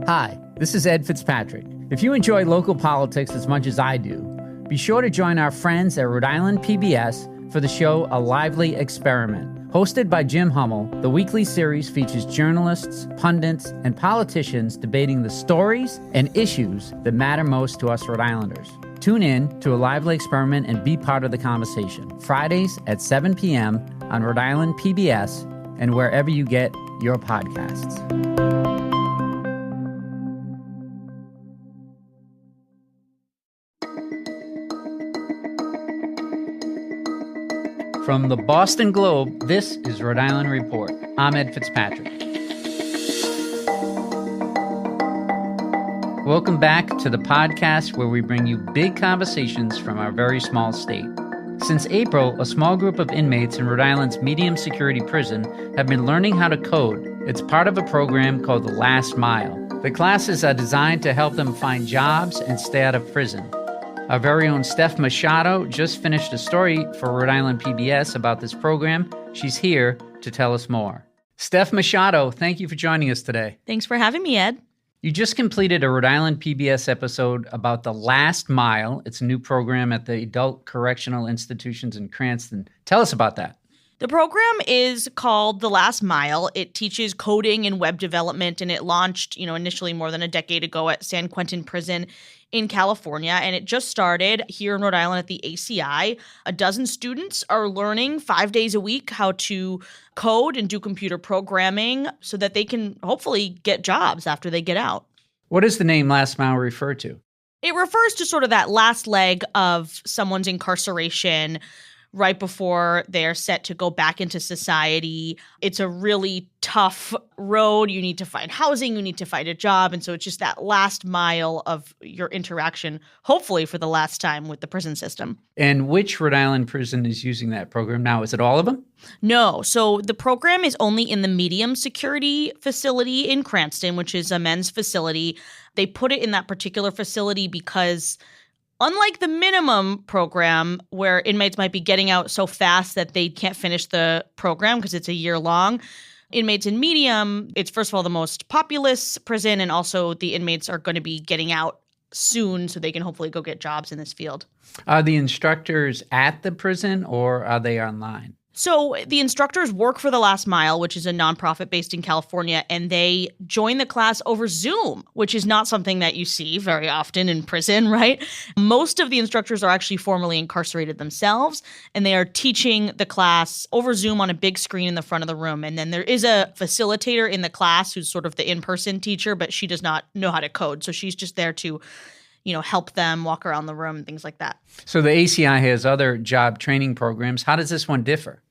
Hi, this is Ed Fitzpatrick. If you enjoy local politics as much as I do, be sure to join our friends at Rhode Island PBS for the show A Lively Experiment. Hosted by Jim Hummel, the weekly series features journalists, pundits, and politicians debating the stories and issues that matter most to us Rhode Islanders. Tune in to A Lively Experiment and be part of the conversation. Fridays at 7 p.m. on Rhode Island PBS and wherever you get your podcasts. From the Boston Globe, this is Rhode Island Report. I'm Ed Fitzpatrick. Welcome back to the podcast where we bring you big conversations from our very small state. Since April, a small group of inmates in Rhode Island's medium security prison have been learning how to code. It's part of a program called The Last Mile. The classes are designed to help them find jobs and stay out of prison. Our very own Steph Machado just finished a story for Rhode Island PBS about this program. She's here to tell us more. Steph Machado, thank you for joining us today. Thanks for having me, Ed. You just completed a Rhode Island PBS episode about The Last Mile. It's a new program at the Adult Correctional Institutions in Cranston. Tell us about that. The program is called The Last Mile. It teaches coding and web development, and it launched, initially more than a decade ago at San Quentin Prison in California, and it just started here in Rhode Island at the ACI. A dozen students are learning 5 days a week how to code and do computer programming so that they can hopefully get jobs after they get out. What does the name Last Mile refer to? It refers to sort of that last leg of someone's incarceration right before they're set to go back into society. It's a really tough road. You need to find housing, you need to find a job. And so it's just that last mile of your interaction, hopefully for the last time with the prison system. And which Rhode Island prison is using that program now? Is it all of them? No. So the program is only in the medium security facility in Cranston, which is a men's facility. They put it in that particular facility because unlike the minimum program, where inmates might be getting out so fast that they can't finish the program because it's a year long, inmates in medium, it's first of all the most populous prison, and also the inmates are going to be getting out soon so they can hopefully go get jobs in this field. Are the instructors at the prison or are they online? So the instructors work for The Last Mile, which is a nonprofit based in California, and they join the class over Zoom, which is not something that you see very often in prison, right? Most of the instructors are actually formerly incarcerated themselves, and they are teaching the class over Zoom on a big screen in the front of the room. And then there is a facilitator in the class who's sort of the in-person teacher, but she does not know how to code. So she's just there to help them walk around the room and things like that. So the ACI has other job training programs. How does this one differ?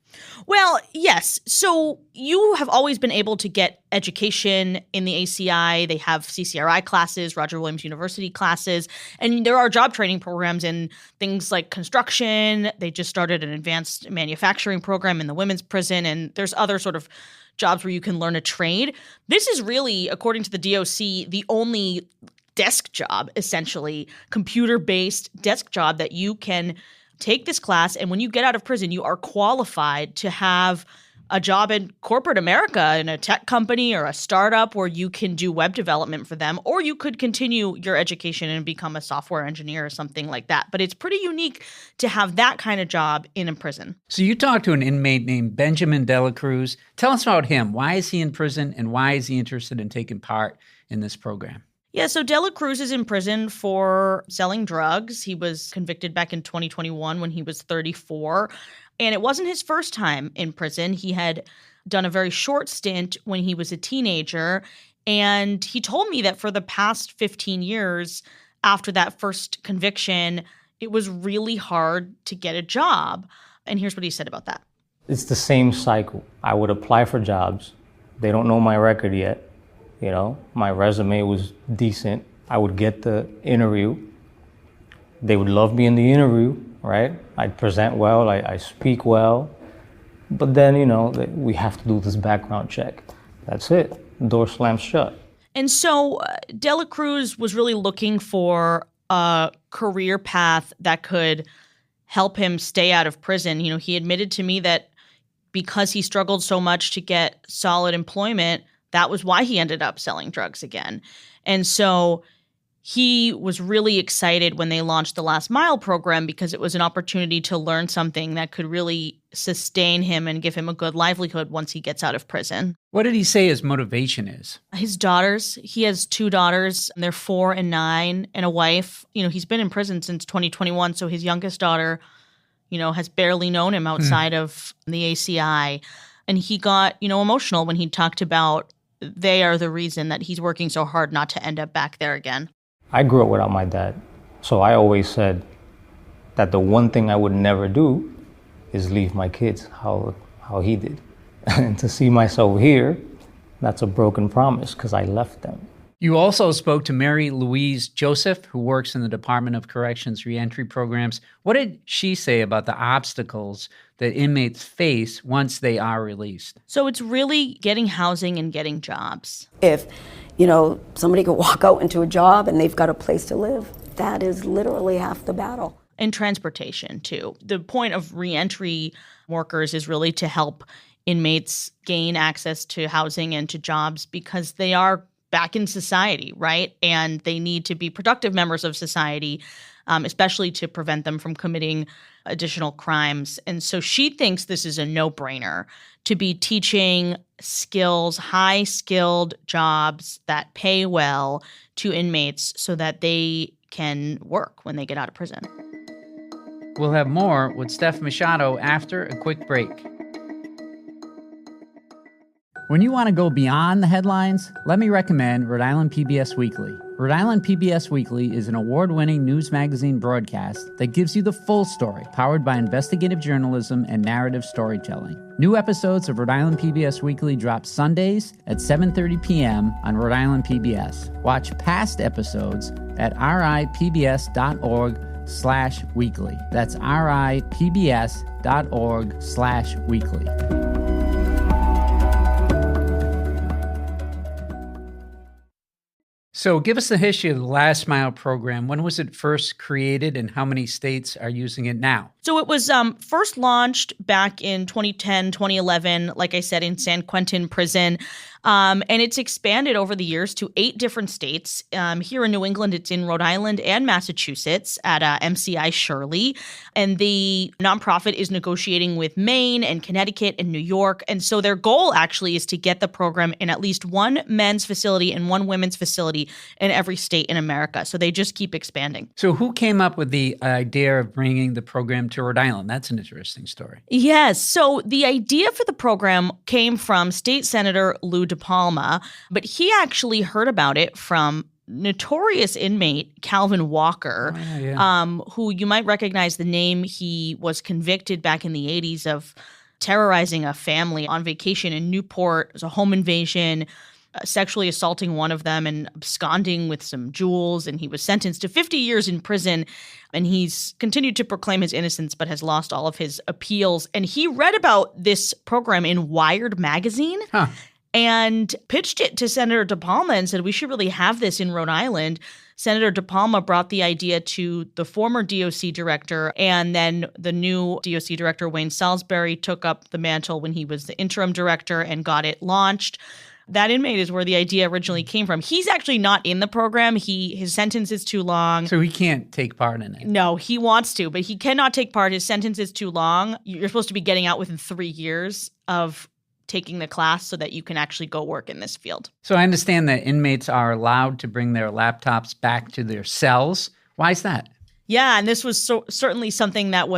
Well, yes. So you have always been able to get education in the ACI. They have CCRI classes, Roger Williams University classes, and there are job training programs in things like construction. They just started an advanced manufacturing program in the women's prison, and there's other sort of jobs where you can learn a trade. This is really, according to the DOC, the only desk job, essentially, computer-based desk job that you can take this class, and when you get out of prison, you are qualified to have a job in corporate America in a tech company or a startup where you can do web development for them, or you could continue your education and become a software engineer or something like that. But it's pretty unique to have that kind of job in a prison. So you talked to an inmate named Benjamin Dela Cruz. Tell us about him. Why is he in prison, and why is he interested in taking part in this program? Yeah, so Dela Cruz is in prison for selling drugs. He was convicted back in 2021 when he was 34. And it wasn't his first time in prison. He had done a very short stint when he was a teenager. And he told me that for the past 15 years after that first conviction, it was really hard to get a job. And here's what he said about that. It's the same cycle. I would apply for jobs. They don't know my record yet. My resume was decent. I would get the interview. They would love me in the interview, right? I'd present well, I speak well. But then, we have to do this background check. That's it. Door slams shut. And so Dela Cruz was really looking for a career path that could help him stay out of prison. He admitted to me that because he struggled so much to get solid employment, that was why he ended up selling drugs again. And so he was really excited when they launched the Last Mile program because it was an opportunity to learn something that could really sustain him and give him a good livelihood once he gets out of prison. What did he say his motivation is? His daughters, he has 2 daughters, and they're 4 and 9, and a wife. He's been in prison since 2021, so his youngest daughter, has barely known him outside of the ACI. And he got, emotional when he talked about they are the reason that he's working so hard not to end up back there again. I grew up without my dad, so I always said that the one thing I would never do is leave my kids how he did. And to see myself here, that's a broken promise because I left them. You also spoke to Mary Louise Joseph, who works in the Department of Corrections reentry programs. What did she say about the obstacles that inmates face once they are released? So it's really getting housing and getting jobs. If, somebody could walk out into a job and they've got a place to live, that is literally half the battle. And transportation, too. The point of reentry workers is really to help inmates gain access to housing and to jobs because they are back in society, right? And they need to be productive members of society, especially to prevent them from committing additional crimes. And so she thinks this is a no-brainer to be teaching skills, high-skilled jobs that pay well to inmates so that they can work when they get out of prison. We'll have more with Steph Machado after a quick break. When you want to go beyond the headlines, let me recommend Rhode Island PBS Weekly. Rhode Island PBS Weekly is an award-winning news magazine broadcast that gives you the full story, powered by investigative journalism and narrative storytelling. New episodes of Rhode Island PBS Weekly drop Sundays at 7:30 p.m. on Rhode Island PBS. Watch past episodes at ripbs.org/weekly. That's ripbs.org/weekly. So give us the history of the Last Mile program. When was it first created and how many states are using it now? So it was first launched back in 2010, 2011, like I said, in San Quentin prison. And it's expanded over the years to 8 different states. Here in New England, it's in Rhode Island and Massachusetts at MCI Shirley. And the nonprofit is negotiating with Maine and Connecticut and New York. And so their goal actually is to get the program in at least one men's facility and one women's facility in every state in America. So they just keep expanding. So who came up with the idea of bringing the program to Rhode Island? That's an interesting story. Yes. So the idea for the program came from State Senator Lou DePalma, but he actually heard about it from notorious inmate Calvin Walker, who you might recognize the name. He was convicted back in the 80s of terrorizing a family on vacation in Newport. It was a home invasion, sexually assaulting one of them and absconding with some jewels. And he was sentenced to 50 years in prison. And he's continued to proclaim his innocence, but has lost all of his appeals. And he read about this program in Wired magazine. And pitched it to Senator DePalma and said, we should really have this in Rhode Island. Senator DePalma brought the idea to the former DOC director, and then the new DOC director, Wayne Salisbury, took up the mantle when he was the interim director and got it launched. That inmate is where the idea originally came from. He's actually not in the program. His sentence is too long. So he can't take part in it? No, he wants to, but he cannot take part. His sentence is too long. You're supposed to be getting out within 3 years of taking the class so that you can actually go work in this field. So I understand that inmates are allowed to bring their laptops back to their cells. Why is that? Yeah, and this was certainly something that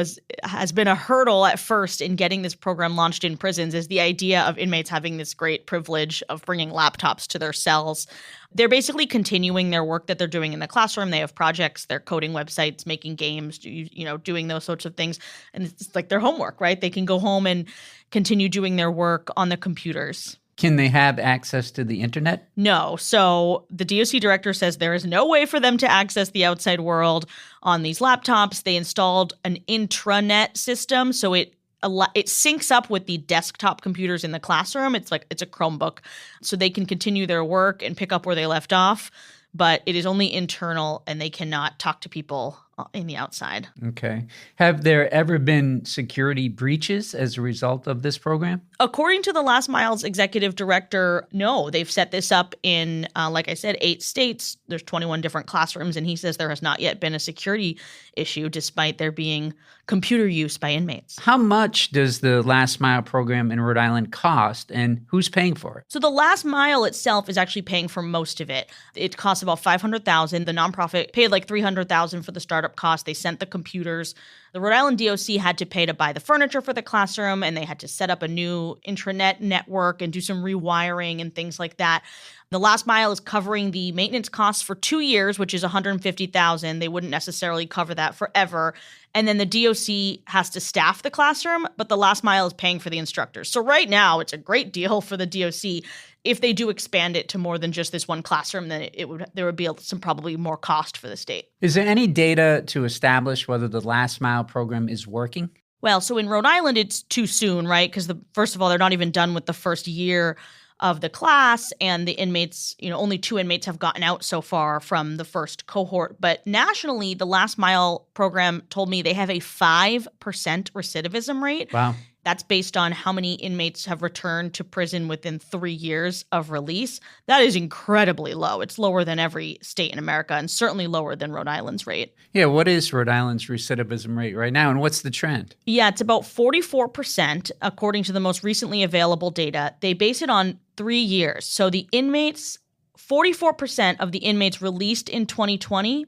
has been a hurdle at first in getting this program launched in prisons, is the idea of inmates having this great privilege of bringing laptops to their cells. They're basically continuing their work that they're doing in the classroom. They have projects, they're coding websites, making games, doing those sorts of things. And it's like their homework, right? They can go home and continue doing their work on the computers. Can they have access to the internet? No. So the DOC director says there is no way for them to access the outside world on these laptops. They installed an intranet system, so it syncs up with the desktop computers in the classroom. It's a Chromebook, so they can continue their work and pick up where they left off. But it is only internal, and they cannot talk to people in the outside. Okay. Have there ever been security breaches as a result of this program? According to the Last Mile's executive director, no. They've set this up in, like I said, 8 states. There's 21 different classrooms, and he says there has not yet been a security issue despite there being computer use by inmates. How much does the Last Mile program in Rhode Island cost, and who's paying for it? So the Last Mile itself is actually paying for most of it. It costs about $500,000. The nonprofit paid like $300,000 for the startup cost. They sent the computers. The Rhode Island DOC had to pay to buy the furniture for the classroom, and they had to set up a new intranet network and do some rewiring and things like that. The Last Mile is covering the maintenance costs for 2 years, which is $150,000. They wouldn't necessarily cover that forever. And then the DOC has to staff the classroom, but the Last Mile is paying for the instructors. So right now, it's a great deal for the DOC. If they do expand it to more than just this one classroom, then there would be some probably more cost for the state. Is there any data to establish whether the Last Mile program is working? Well, so in Rhode Island, it's too soon, right? Because first of all, they're not even done with the first year of the class, and the inmates, only 2 inmates have gotten out so far from the first cohort. But nationally, the Last Mile program told me they have a 5% recidivism rate. Wow. That's based on how many inmates have returned to prison within 3 years of release. That is incredibly low. It's lower than every state in America, and certainly lower than Rhode Island's rate. Yeah, what is Rhode Island's recidivism rate right now, and what's the trend? Yeah, it's about 44%, according to the most recently available data. They base it on 3 years. So the inmates, 44% of the inmates released in 2020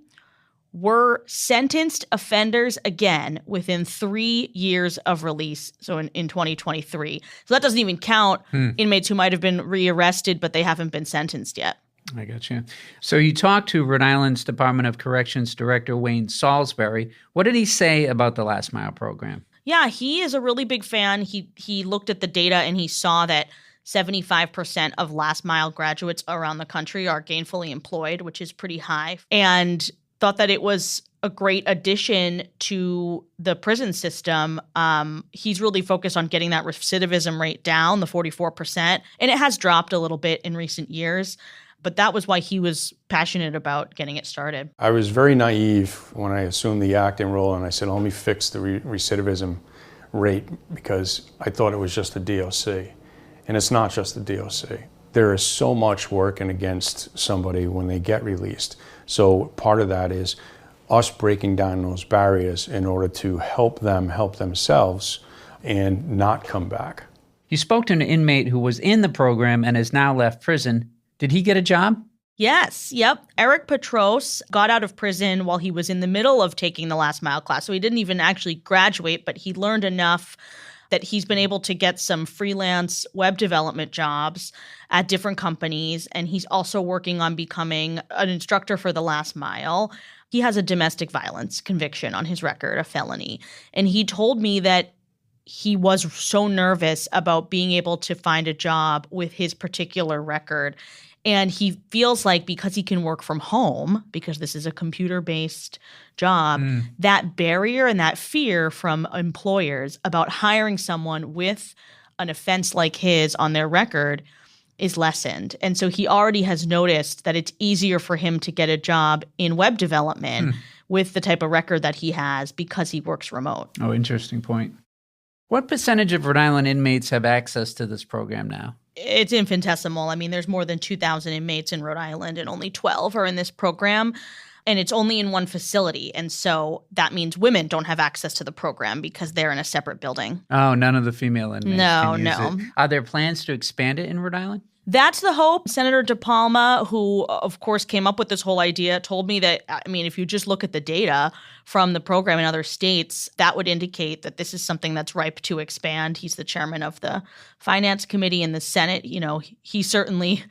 were sentenced offenders again within 3 years of release, so in 2023. So that doesn't even count inmates who might have been rearrested, but they haven't been sentenced yet. I got you. So you talked to Rhode Island's Department of Corrections Director Wayne Salisbury. What did he say about the Last Mile program? Yeah, he is a really big fan. He looked at the data and he saw that 75% of Last Mile graduates around the country are gainfully employed, which is pretty high, and thought that it was a great addition to the prison system. He's really focused on getting that recidivism rate down, the 44%, and it has dropped a little bit in recent years, but that was why he was passionate about getting it started. I was very naive when I assumed the acting role, and I said, let me fix the recidivism rate, because I thought it was just the DOC. And it's not just the DOC. There is so much working against somebody when they get released. So part of that is us breaking down those barriers in order to help them help themselves and not come back. You spoke to an inmate who was in the program and has now left prison. Did he get a job? Yes. Yep. Eric Petros got out of prison while he was in the middle of taking the Last Mile class. So he didn't even actually graduate, but he learned enough that he's been able to get some freelance web development jobs at different companies. And he's also working on becoming an instructor for the Last Mile. He has a domestic violence conviction on his record, a felony. And he told me that he was so nervous about being able to find a job with his particular record. And he feels like because he can work from home, because this is a computer-based job, that barrier and that fear from employers about hiring someone with an offense like his on their record is lessened. And so he already has noticed that it's easier for him to get a job in web development with the type of record that he has because he works remote. Oh, interesting point. What percentage of Rhode Island inmates have access to this program now? It's infinitesimal. I mean, there's more than 2,000 inmates in Rhode Island and only 12 are in this program. And it's only in one facility. And so that means women don't have access to the program because they're in a separate building. Oh, none of the female inmates can use No. it. Are there plans to expand it in Rhode Island? That's the hope. Senator DePalma, who of course came up with this whole idea, told me that, I mean, if you just look at the data from the program in other states, that would indicate that this is something that's ripe to expand. He's the chairman of the Finance Committee in the Senate. You know, he certainly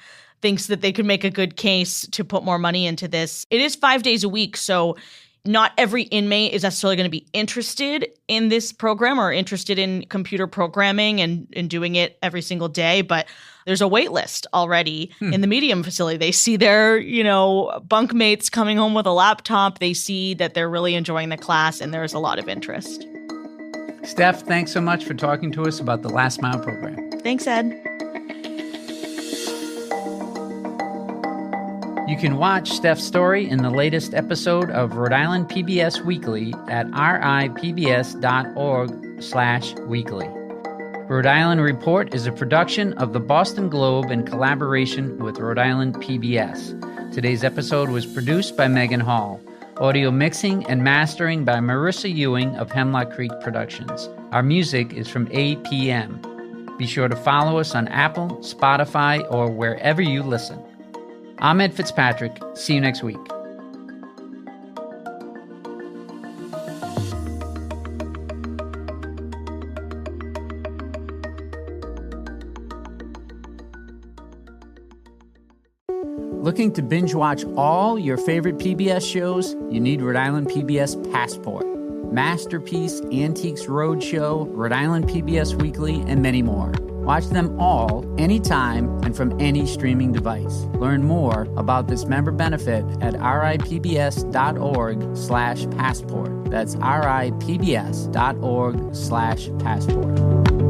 thinks that they could make a good case to put more money into this. It is 5 days a week, so not every inmate is necessarily going to be interested in this program or interested in computer programming and doing it every single day, but there's a wait list already in the medium facility. They see their, bunk mates coming home with a laptop. They see that they're really enjoying the class, and there's a lot of interest. Steph, thanks so much for talking to us about the Last Mile program. Thanks, Ed. You can watch Steph's story in the latest episode of Rhode Island PBS Weekly at ripbs.org/weekly. Rhode Island Report is a production of the Boston Globe in collaboration with Rhode Island PBS. Today's episode was produced by Megan Hall. Audio mixing and mastering by Marissa Ewing of Hemlock Creek Productions. Our music is from APM. Be sure to follow us on Apple, Spotify, or wherever you listen. I'm Ed Fitzpatrick. See you next week. Looking to binge watch all your favorite PBS shows? You need Rhode Island PBS Passport, Masterpiece, Antiques Roadshow, Rhode Island PBS Weekly, and many more. Watch them all, anytime, and from any streaming device. Learn more about this member benefit at ripbs.org/passport. That's ripbs.org/passport.